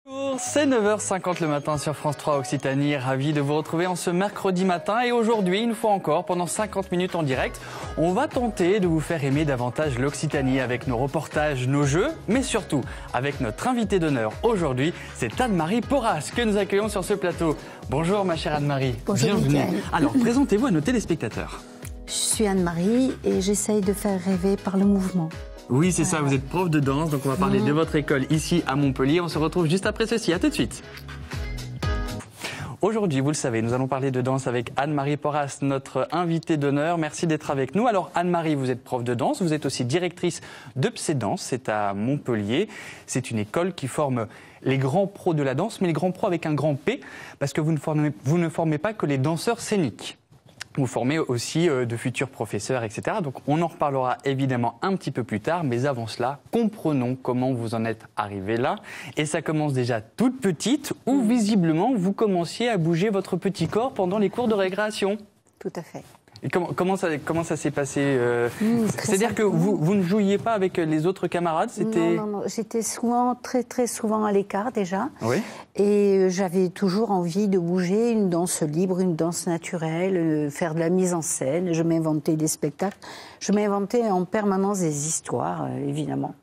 Bonjour, c'est 9h50 le matin sur France 3 Occitanie. Ravi de vous retrouver en ce mercredi matin. Et aujourd'hui, une fois encore, pendant 50 minutes en direct, on va tenter de vous faire aimer davantage l'Occitanie avec nos reportages, nos jeux, mais surtout avec notre invité d'honneur aujourd'hui, c'est Anne-Marie Porras que nous accueillons sur ce plateau. Bonjour ma chère Anne-Marie. Bonjour. Bienvenue. Mickaël. Alors, présentez-vous à nos téléspectateurs. Je suis Anne-Marie et j'essaye de faire rêver par le mouvement. Oui, c'est ça, vous êtes prof de danse, donc on va parler de votre école ici à Montpellier. On se retrouve juste après ceci, à tout de suite. Aujourd'hui, vous le savez, nous allons parler de danse avec Anne-Marie Porras, notre invitée d'honneur. Merci d'être avec nous. Alors Anne-Marie, vous êtes prof de danse, vous êtes aussi directrice de Psédanse, c'est à Montpellier. C'est une école qui forme les grands pros de la danse, mais les grands pros avec un grand P, parce que vous ne formez pas que les danseurs scéniques. Vous formez aussi de futurs professeurs, etc. Donc on en reparlera évidemment un petit peu plus tard, mais avant cela, comprenons comment vous en êtes arrivé là. Et ça commence déjà toute petite, où visiblement vous commenciez à bouger votre petit corps pendant les cours de récréation. Tout à fait. Et comment ça s'est passé C'est-à-dire que vous ne jouiez pas avec les autres camarades? Non. J'étais souvent, très souvent à l'écart déjà. Oui. Et j'avais toujours envie de bouger, une danse libre, une danse naturelle, faire de la mise en scène. Je m'inventais des spectacles. Je m'inventais en permanence des histoires, évidemment.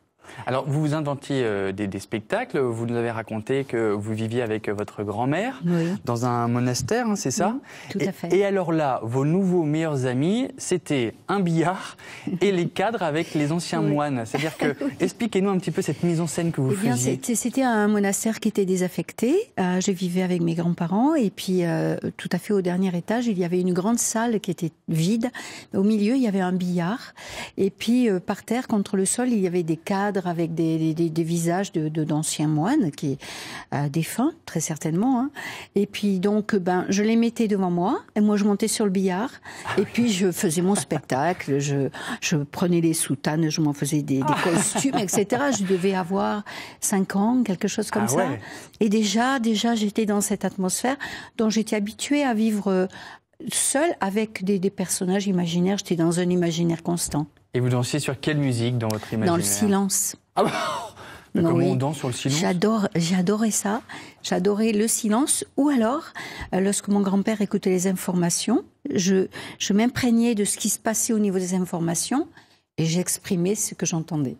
Alors, vous vous inventiez des spectacles. Vous nous avez raconté que vous viviez avec votre grand-mère dans un monastère, hein, c'est ça? Tout à fait. Et alors là, vos nouveaux meilleurs amis, c'était un billard et les cadres avec les anciens moines. C'est-à-dire que, expliquez-nous un petit peu cette mise en scène que vous faisiez. C'était un monastère qui était désaffecté. Je vivais avec mes grands-parents et puis tout à fait au dernier étage, il y avait une grande salle qui était vide. Au milieu, il y avait un billard et puis par terre, contre le sol, il y avait des cadres avec des visages d'anciens moines qui défunts très certainement, hein. Et puis donc je les mettais devant moi et moi je montais sur le billard et puis je faisais mon spectacle, je prenais les soutanes, je m'en faisais des costumes, etc. Je devais avoir 5 ans, quelque chose comme ça. Ouais. Et déjà j'étais dans cette atmosphère dont j'étais habituée à vivre seule avec des personnages imaginaires. J'étais dans un imaginaire constant. Et vous dansiez sur quelle musique dans votre imaginaire? Dans le silence. Ah bah comment on danse sur le silence? J'adorais ça. J'adorais le silence. Ou alors, lorsque mon grand-père écoutait les informations, je m'imprégnais de ce qui se passait au niveau des informations et j'exprimais ce que j'entendais.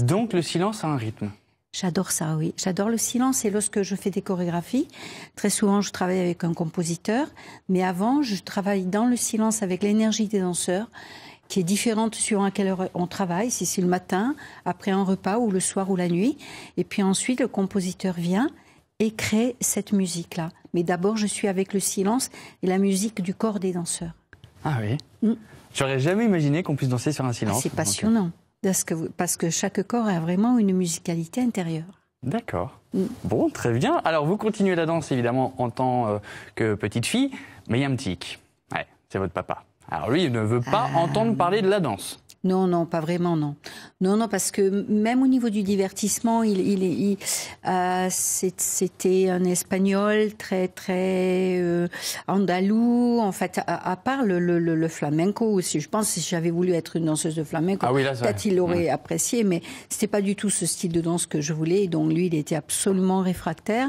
Donc le silence a un rythme? J'adore ça, oui. J'adore le silence. Et lorsque je fais des chorégraphies, très souvent je travaille avec un compositeur, mais avant je travaille dans le silence avec l'énergie des danseurs, qui est différente suivant à quelle heure on travaille, si c'est le matin, après un repas, ou le soir ou la nuit. Et puis ensuite, le compositeur vient et crée cette musique-là. Mais d'abord, je suis avec le silence et la musique du corps des danseurs. Ah oui. J'aurais jamais imaginé qu'on puisse danser sur un silence. C'est passionnant, parce que chaque corps a vraiment une musicalité intérieure. D'accord. Bon, très bien. Alors, vous continuez la danse, évidemment, en tant que petite fille, mais il y a un petit hic. Ouais, c'est votre papa. Alors lui, il ne veut pas entendre parler de la danse. Non, pas vraiment, non. Non, parce que même au niveau du divertissement, c'était un espagnol très andalou. En fait, à part le flamenco aussi. Je pense que si j'avais voulu être une danseuse de flamenco, peut-être il l'aurait apprécié, mais c'était pas du tout ce style de danse que je voulais. Donc lui, il était absolument réfractaire.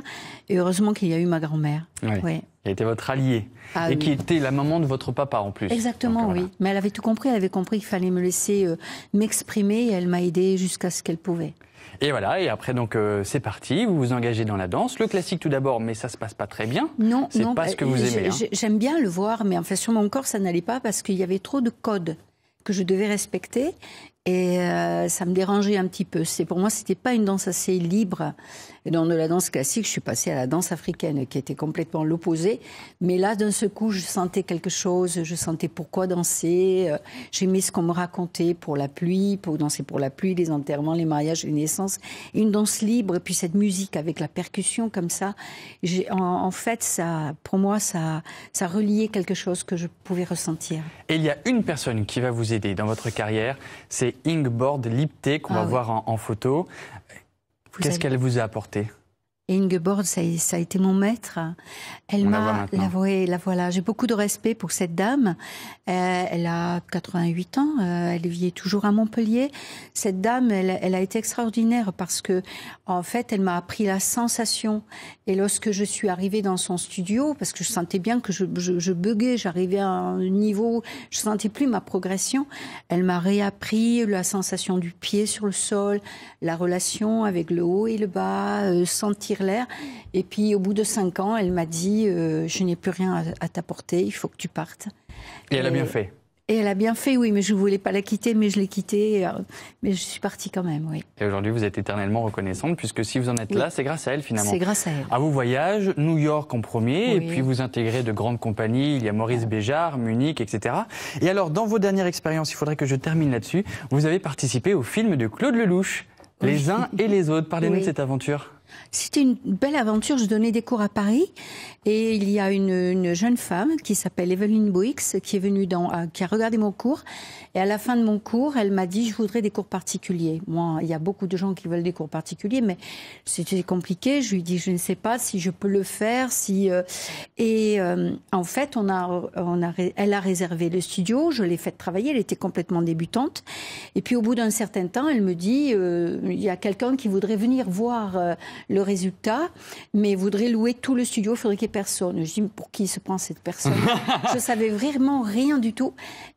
Et heureusement qu'il y a eu ma grand-mère. Oui. Ouais. Qui était votre alliée et qui était la maman de votre papa en plus. Exactement, donc, voilà. Oui. Mais elle avait tout compris. Elle avait compris qu'il fallait me laisser m'exprimer et elle m'a aidée jusqu'à ce qu'elle pouvait. Et voilà, et après donc c'est parti, vous vous engagez dans la danse. Le classique tout d'abord, mais ça se passe pas très bien. Non, c'est pas ce que vous aimez. J'aime bien le voir, mais en fait sur mon corps ça n'allait pas parce qu'il y avait trop de codes que je devais respecter. Et ça me dérangeait un petit peu. Pour moi, c'était pas une danse assez libre. Et dans de la danse classique, je suis passée à la danse africaine, qui était complètement l'opposé. Mais là, d'un seul coup, je sentais quelque chose. Je sentais pourquoi danser. J'aimais ce qu'on me racontait pour la pluie, pour danser pour la pluie, les enterrements, les mariages, les naissances. Et une danse libre, et puis cette musique avec la percussion comme ça. En fait, ça, pour moi, ça reliait quelque chose que je pouvais ressentir. Et il y a une personne qui va vous aider dans votre carrière, c'est Ingeborg Lipté, qu'on va voir en photo. Qu'est-ce qu'elle vous a apporté? Et Ingeborg, ça a été mon maître. Elle m'a, la voilà. J'ai beaucoup de respect pour cette dame. Elle a 88 ans. Elle vit toujours à Montpellier. Cette dame, elle a été extraordinaire parce que, en fait, elle m'a appris la sensation. Et lorsque je suis arrivée dans son studio, parce que je sentais bien que je buguais, j'arrivais à un niveau, je sentais plus ma progression. Elle m'a réappris la sensation du pied sur le sol, la relation avec le haut et le bas, sentir l'air. Et puis, au bout de 5 ans, elle m'a dit je n'ai plus rien à t'apporter, il faut que tu partes. Et elle a bien fait. Et elle a bien fait, oui, mais je ne voulais pas la quitter, mais je l'ai quittée, mais je suis partie quand même, oui. Et aujourd'hui, vous êtes éternellement reconnaissante, puisque si vous en êtes là, c'est grâce à elle, finalement. C'est grâce à elle. À vos voyages, New York en premier, et puis vous intégrez de grandes compagnies, il y a Maurice Béjart, Munich, etc. Et alors, dans vos dernières expériences, il faudrait que je termine là-dessus, vous avez participé au film de Claude Lelouch, Les uns et les autres. Parlez-nous de cette aventure. C'était une belle aventure. Je donnais des cours à Paris et il y a une jeune femme qui s'appelle Evelyne Bouix qui est venue qui a regardé mon cours. Et à la fin de mon cours, elle m'a dit « je voudrais des cours particuliers ». Moi, il y a beaucoup de gens qui veulent des cours particuliers, mais c'était compliqué. Je lui ai dit « je ne sais pas si je peux le faire ». En fait, elle a réservé le studio, je l'ai fait travailler, elle était complètement débutante. Et puis au bout d'un certain temps, elle me dit il y a quelqu'un qui voudrait venir voir le résultat, mais voudrait louer tout le studio, il faudrait qu'il n'y ait personne. Je dis, pour qui se prend cette personne? Je savais vraiment rien du tout.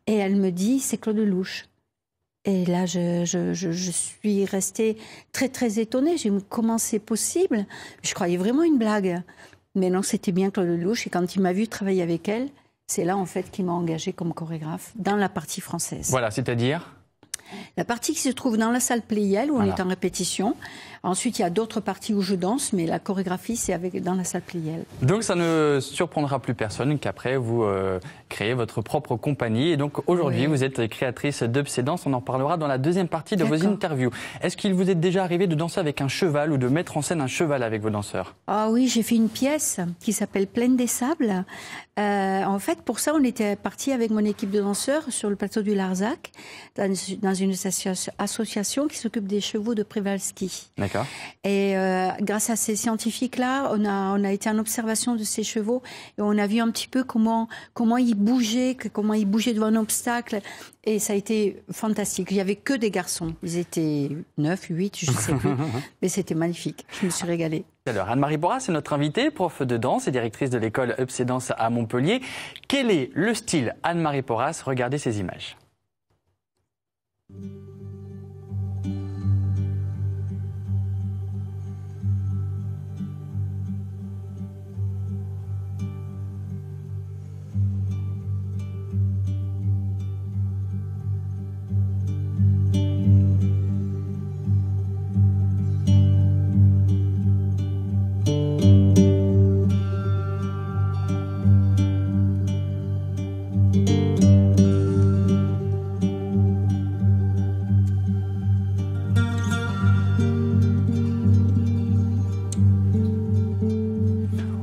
Et elle me dit, c'est Claude Lelouch. Et là, je suis restée très, très étonnée. J'ai dit, comment c'est possible? Je croyais vraiment une blague. Mais non, c'était bien Claude Lelouch. Et quand il m'a vu travailler avec elle, c'est là, en fait, qu'il m'a engagée comme chorégraphe dans la partie française. Voilà, c'est-à-dire? La partie qui se trouve dans la salle Pleyel, où on est en répétition. Ensuite, il y a d'autres parties où je danse, mais la chorégraphie, c'est dans la salle Pleyel. Donc, ça ne surprendra plus personne qu'après, vous créez votre propre compagnie. Et donc, aujourd'hui, vous êtes créatrice d'Upsedance. On en parlera dans la deuxième partie de vos interviews. Est-ce qu'il vous est déjà arrivé de danser avec un cheval ou de mettre en scène un cheval avec vos danseurs? Ah oui, j'ai fait une pièce qui s'appelle Plaine des Sables. En fait, pour ça, on était partis avec mon équipe de danseurs sur le plateau du Larzac, dans une association qui s'occupe des chevaux de Przewalski. D'accord. Et grâce à ces scientifiques-là, on a été en observation de ces chevaux et on a vu un petit peu comment ils bougeaient devant un obstacle. Et ça a été fantastique. Il n'y avait que des garçons. Ils étaient 9, 8, je ne sais plus. Mais c'était magnifique. Je me suis régalée. Alors, Anne-Marie Porras, c'est notre invitée, prof de danse et directrice de l'école Upsedance à Montpellier. Quel est le style Anne-Marie Porras? Regardez ces images.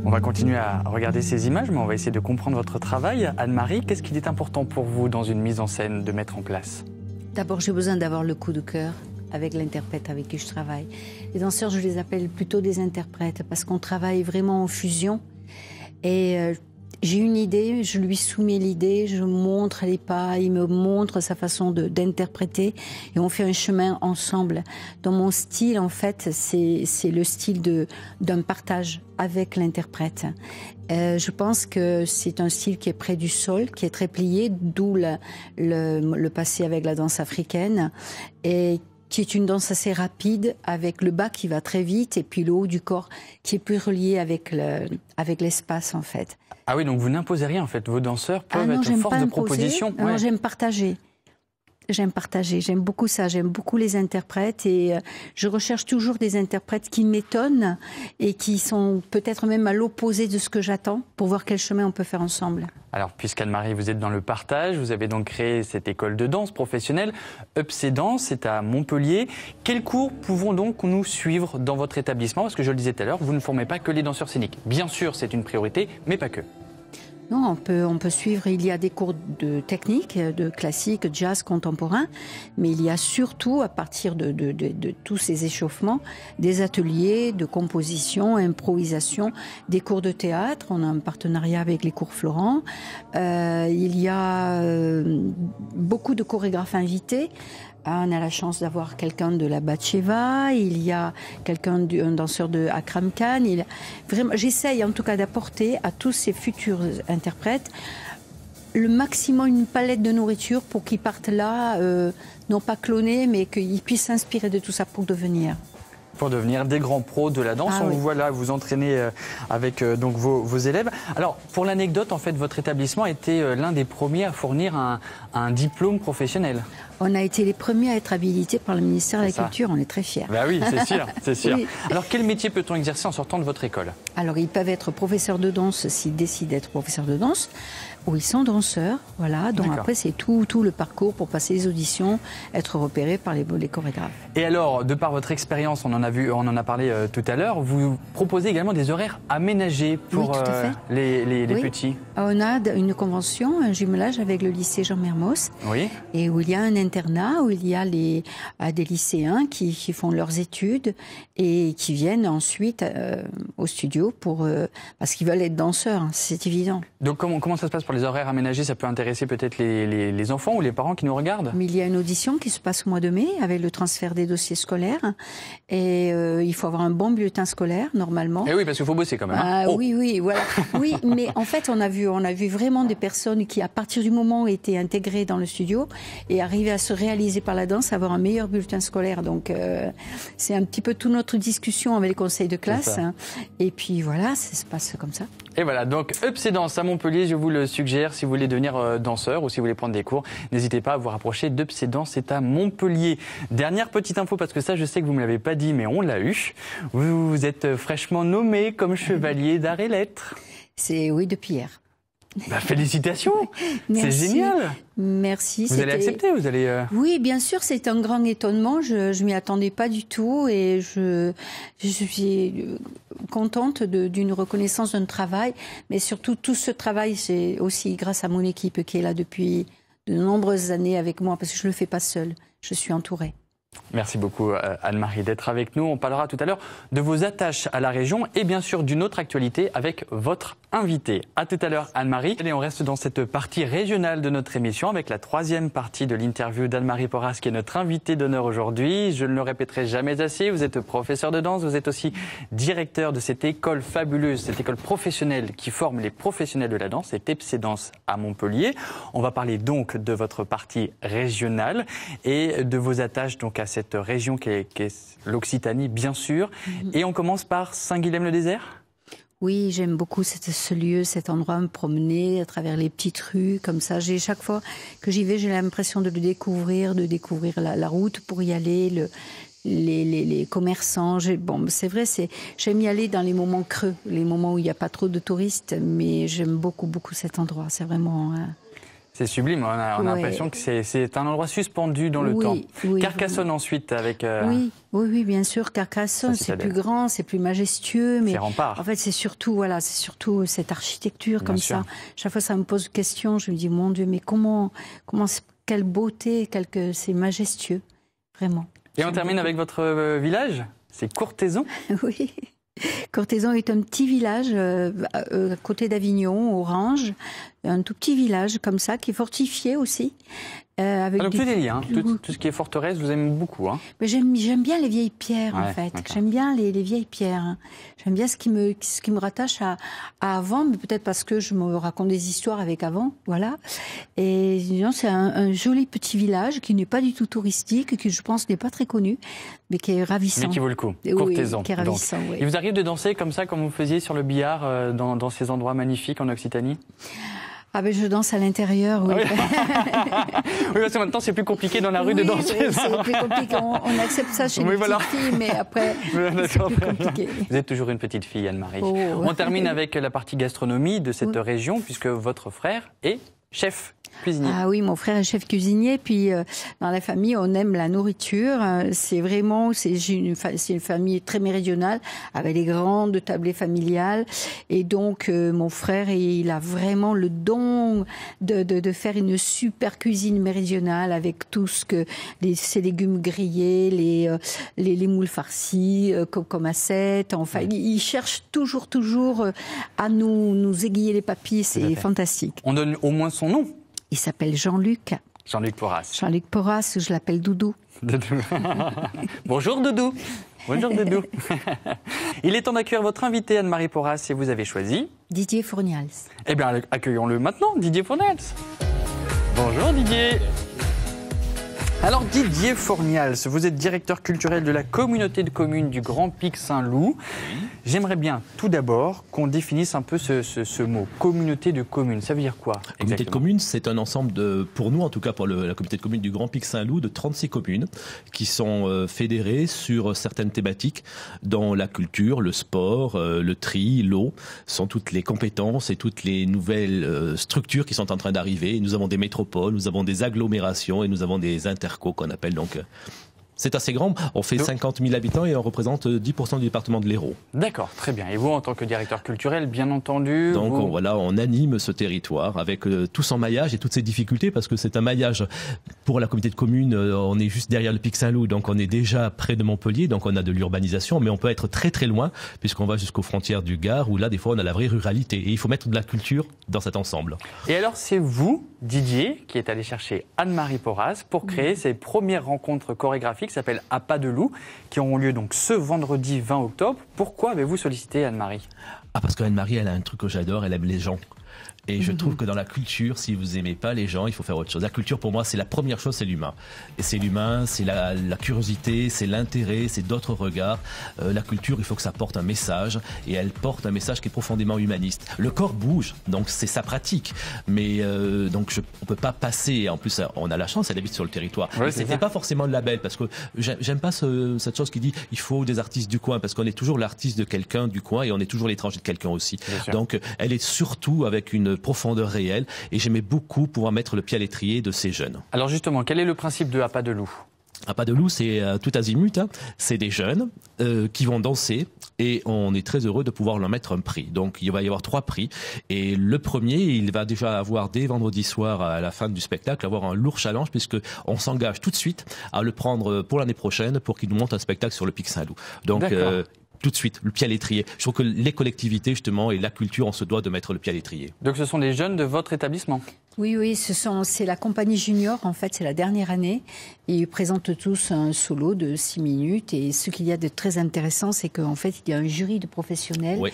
On va continuer à regarder ces images, mais on va essayer de comprendre votre travail. Anne-Marie, qu'est-ce qu'il est important pour vous dans une mise en scène de mettre en place? D'abord, j'ai besoin d'avoir le coup de cœur avec l'interprète avec qui je travaille. Les danseurs, je les appelle plutôt des interprètes parce qu'on travaille vraiment en fusion. Et j'ai une idée, je lui soumets l'idée, je montre les pas, il me montre sa façon d'interpréter et on fait un chemin ensemble. Dans mon style, en fait, c'est le style d'un partage avec l'interprète. Je pense que c'est un style qui est près du sol, qui est très plié, d'où le passé avec la danse africaine et qui est une danse assez rapide, avec le bas qui va très vite et puis le haut du corps qui est plus relié avec l'espace, en fait. Ah oui, donc vous n'imposez rien, en fait. Vos danseurs peuvent être une force de proposition. Non, j'aime partager. J'aime partager, j'aime beaucoup ça, j'aime beaucoup les interprètes et je recherche toujours des interprètes qui m'étonnent et qui sont peut-être même à l'opposé de ce que j'attends pour voir quel chemin on peut faire ensemble. Alors, puisqu'Anne-Marie, vous êtes dans le partage, vous avez donc créé cette école de danse professionnelle, Upsedance, c'est à Montpellier. Quels cours pouvons donc nous suivre dans votre établissement? Parce que je le disais tout à l'heure, vous ne formez pas que les danseurs scéniques. Bien sûr, c'est une priorité, mais pas que. Non, on peut suivre, il y a des cours de technique, de classique, jazz, contemporain, mais il y a surtout, à partir de tous ces échauffements, des ateliers de composition, improvisation, des cours de théâtre. On a un partenariat avec les cours Florent. Il y a beaucoup de chorégraphes invités. On a la chance d'avoir quelqu'un de la Batcheva, il y a un danseur de Akram Khan. Vraiment, j'essaye en tout cas d'apporter à tous ces futurs interprètes le maximum, une palette de nourriture pour qu'ils partent là, non pas clonés, mais qu'ils puissent s'inspirer de tout ça pour devenir des grands pros de la danse. On vous voit là, vous entraînez avec donc vos élèves. Alors, pour l'anecdote, en fait, votre établissement était l'un des premiers à fournir un diplôme professionnel. On a été les premiers à être habilités par le ministère de la Culture, on est très fiers. Bah oui, c'est sûr, c'est sûr. Oui. Alors, quel métier peut-on exercer en sortant de votre école? Alors, ils peuvent être professeurs de danse s'ils décident d'être professeurs de danse, ou ils sont danseurs, voilà. Donc après, c'est tout le parcours pour passer les auditions, être repérés par les chorégraphes. Et alors, de par votre expérience, on en a parlé tout à l'heure, vous proposez également des horaires aménagés pour les petits. On a une convention, un jumelage avec le lycée Jean Mermoz, et où il y a un internat, où il y a des lycéens qui font leurs études et qui viennent ensuite au studio parce qu'ils veulent être danseurs, hein, c'est évident. Donc comment ça se passe pour les horaires aménagés? Ça peut intéresser peut-être les enfants ou les parents qui nous regardent? Mais il y a une audition qui se passe au mois de mai avec le transfert des dossiers scolaires et il faut avoir un bon bulletin scolaire normalement. Et oui, parce qu'il faut bosser quand même. Hein. Oui, voilà. Oui, mais en fait on a vu vraiment des personnes qui à partir du moment où étaient intégrées dans le studio et arrivaient à se réaliser par la danse, avoir un meilleur bulletin scolaire. Donc c'est un petit peu toute notre discussion avec les conseils de classe. Hein. Et puis voilà, ça se passe comme ça. Et voilà, donc Up Danse à Montpellier, je vous le suggère si vous voulez devenir danseur ou si vous voulez prendre des cours, n'hésitez pas à vous rapprocher d'Up Danse, c'est à Montpellier. Dernière petite info, parce que ça je sais que vous ne me l'avez pas dit, mais on l'a eu. Vous êtes fraîchement nommé comme chevalier d'art et lettres. Oui, depuis hier. Bah, félicitations. C'est génial. Merci. Vous allez accepter, vous allez... Oui, bien sûr, c'est un grand étonnement. Je m'y attendais pas du tout et je suis contente d'une reconnaissance d'un travail. Mais surtout, tout ce travail, c'est aussi grâce à mon équipe qui est là depuis de nombreuses années avec moi parce que je le fais pas seule. Je suis entourée. Merci beaucoup Anne-Marie d'être avec nous. On parlera tout à l'heure de vos attaches à la région et bien sûr d'une autre actualité avec votre invité. À tout à l'heure Anne-Marie. Et on reste dans cette partie régionale de notre émission avec la troisième partie de l'interview d'Anne-Marie Porras qui est notre invitée d'honneur aujourd'hui. Je ne le répéterai jamais assez, vous êtes professeur de danse, vous êtes aussi directeur de cette école fabuleuse, cette école professionnelle qui forme les professionnels de la danse, c'est Up Danse à Montpellier. On va parler donc de votre partie régionale et de vos attaches donc à cette région qui est l'Occitanie, bien sûr. Et on commence par Saint-Guilhem-le-Désert? Oui, j'aime beaucoup ce lieu, cet endroit, me promener à travers les petites rues, comme ça. Chaque fois que j'y vais, j'ai l'impression de découvrir la route pour y aller, les commerçants. C'est vrai, j'aime y aller dans les moments creux, les moments où il n'y a pas trop de touristes, mais j'aime beaucoup, beaucoup cet endroit. C'est vraiment... C'est sublime, on a l'impression que c'est un endroit suspendu dans le temps. Oui, Carcassonne vraiment. Ensuite avec... Oui, bien sûr, Carcassonne, c'est plus grand, c'est plus majestueux. Mais c'est rempart. En fait, c'est surtout cette architecture bien comme sûr. Ça. Chaque fois, ça me pose question, je me dis, mon Dieu, mais quelle beauté, c'est majestueux, vraiment. Et on termine avec votre village, c'est Courthézon. Oui. Courthézon est un petit village à côté d'Avignon, Orange, un tout petit village comme ça qui est fortifié aussi. Donc tout est lié, hein. Tout ce qui est forteresse, vous aimez beaucoup. Hein. Mais j'aime bien les vieilles pierres en fait. J'aime bien les vieilles pierres. Hein. J'aime bien ce qui me rattache à avant, mais peut-être parce que je me raconte des histoires avec avant, voilà. Et c'est un joli petit village qui n'est pas du tout touristique, qui je pense n'est pas très connu, mais qui est ravissant. Mais qui vaut le coup. Courthézon. Oui, qui est ravissant. Oui. Il vous arrive de danser comme ça, comme vous faisiez sur le billard, dans ces endroits magnifiques en Occitanie? Ah ben je danse à l'intérieur, oui. Oui, parce que maintenant c'est plus compliqué dans la rue de danser. C'est plus compliqué, on accepte ça chez les petites filles, mais après c'est plus compliqué. Vous êtes toujours une petite fille, Anne-Marie. On termine avec la partie gastronomie de cette région, puisque votre frère est chef cuisinier. Ah oui, mon frère est chef cuisinier, puis dans la famille, on aime la nourriture. C'est une famille très méridionale, avec des grandes tablées familiales. Et donc, mon frère, il a vraiment le don de faire une super cuisine méridionale avec tout ses légumes grillés, les moules farcis, comme assiette. Enfin, il cherche toujours à nous aiguiller les papilles. C'est fantastique. On donne au moins son nom. Il s'appelle Jean-Luc. Jean-Luc Porras. Jean-Luc Porras, je l'appelle Doudou. Bonjour Doudou. Bonjour Doudou. Il est temps d'accueillir votre invité Anne-Marie Porras et vous avez choisi Didier Fournials. Eh bien, accueillons-le maintenant, Didier Fournials. Bonjour Didier. Alors Didier Fournials, vous êtes directeur culturel de la communauté de communes du Grand Pic Saint-Loup. Oui. J'aimerais bien tout d'abord qu'on définisse un peu ce mot, communauté de communes. Ça veut dire quoi exactement ? Communauté de communes, c'est un ensemble pour nous en tout cas pour la communauté de communes du Grand Pic Saint-Loup, de 36 communes qui sont fédérées sur certaines thématiques dont la culture, le sport, le tri, l'eau, sont toutes les compétences et toutes les nouvelles structures qui sont en train d'arriver. Nous avons des métropoles, nous avons des agglomérations et nous avons des qu'on appelle donc. C'est assez grand. On fait 50 000 habitants et on représente 10% du département de l'Hérault. D'accord, très bien. Et vous, en tant que directeur culturel, bien entendu... Donc on anime ce territoire avec tout son maillage et toutes ses difficultés parce que c'est un maillage pour la communauté de communes. On est juste derrière le Pic Saint-Loup, donc on est déjà près de Montpellier, donc on a de l'urbanisation, mais on peut être très très loin puisqu'on va jusqu'aux frontières du Gard où là, des fois, on a la vraie ruralité. Et il faut mettre de la culture dans cet ensemble. Et alors, c'est vous, Didier, qui est allé chercher Anne-Marie Porras pour créer ces premières rencontres chorégraphiques qui s'appellent À pas de loup, qui auront lieu donc ce vendredi 20 octobre. Pourquoi avez-vous sollicité Anne-Marie ? Parce qu'Anne-Marie, elle a un truc que j'adore, elle aime les gens. Et je trouve que dans la culture, si vous aimez pas les gens, il faut faire autre chose. La culture, pour moi, c'est la première chose, c'est l'humain. Et c'est l'humain, c'est la curiosité, c'est l'intérêt, c'est d'autres regards. La culture, il faut que ça porte un message. Et elle porte un message qui est profondément humaniste. Le corps bouge, donc c'est sa pratique. Mais donc on peut pas passer. En plus, on a la chance, elle habite sur le territoire. Oui, c'était pas forcément le label, parce que j'aime pas cette chose qui dit il faut des artistes du coin, parce qu'on est toujours l'artiste de quelqu'un du coin et on est toujours l'étranger de quelqu'un aussi. Donc elle est surtout avec une profondeur réelle et j'aimais beaucoup pouvoir mettre le pied à l'étrier de ces jeunes. Alors justement, quel est le principe de À pas de loup ? À pas de loup, c'est tout azimut, hein. C'est des jeunes qui vont danser et on est très heureux de pouvoir leur mettre un prix. Donc il va y avoir 3 prix et le premier, il va déjà avoir dès vendredi soir à la fin du spectacle avoir un lourd challenge puisque on s'engage tout de suite à le prendre pour l'année prochaine pour qu'il nous monte un spectacle sur le Pic Saint-Loup. Donc tout de suite, le pied à l'étrier. Je trouve que les collectivités, justement, et la culture, on se doit de mettre le pied à l'étrier. Donc ce sont des jeunes de votre établissement ? Oui, c'est la compagnie junior, en fait, c'est la dernière année. Ils présentent tous un solo de 6 minutes. Et ce qu'il y a de très intéressant, c'est qu'en fait, il y a un jury de professionnels. Oui.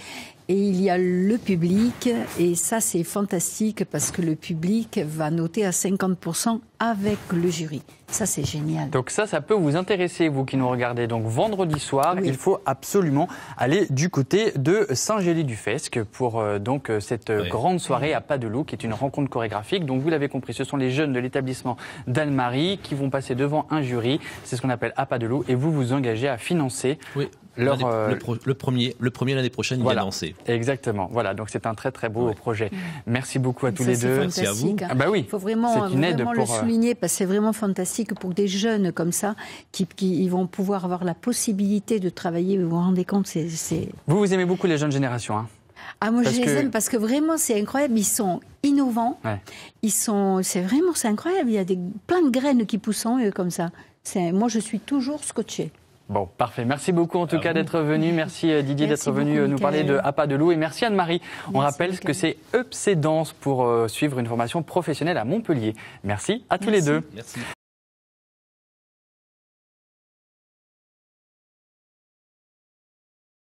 Et il y a le public, et ça c'est fantastique parce que le public va noter à 50% avec le jury. Ça c'est génial. Donc ça peut vous intéresser, vous qui nous regardez. Donc vendredi soir, il faut absolument aller du côté de Saint-Gély-du-Fesque pour cette grande soirée à pas de loup, qui est une rencontre chorégraphique. Donc vous l'avez compris, ce sont les jeunes de l'établissement d'Anne-Marie qui vont passer devant un jury. C'est ce qu'on appelle à pas de loup, et vous vous engagez à financer le premier l'année prochaine, il va danser. Exactement. Voilà, donc c'est un très très beau projet. Merci beaucoup à tous les deux. Merci à vous. Ah bah oui. Il faut vraiment le souligner parce que c'est vraiment fantastique pour des jeunes comme ça qui vont pouvoir avoir la possibilité de travailler. Vous vous rendez compte, Vous aimez beaucoup les jeunes générations, hein ? Ah, moi, je les aime parce que vraiment, c'est incroyable. Ils sont innovants. Ouais. C'est incroyable. Il y a plein de graines qui poussent en eux comme ça. Moi, je suis toujours scotchée. Bon, parfait. Merci beaucoup en tout cas d'être venu. Merci Didier d'être venu nous parler de À pas de loup. Et merci Anne-Marie. On rappelle que c'est EPC Danse pour suivre une formation professionnelle à Montpellier. Merci à tous les deux. Merci.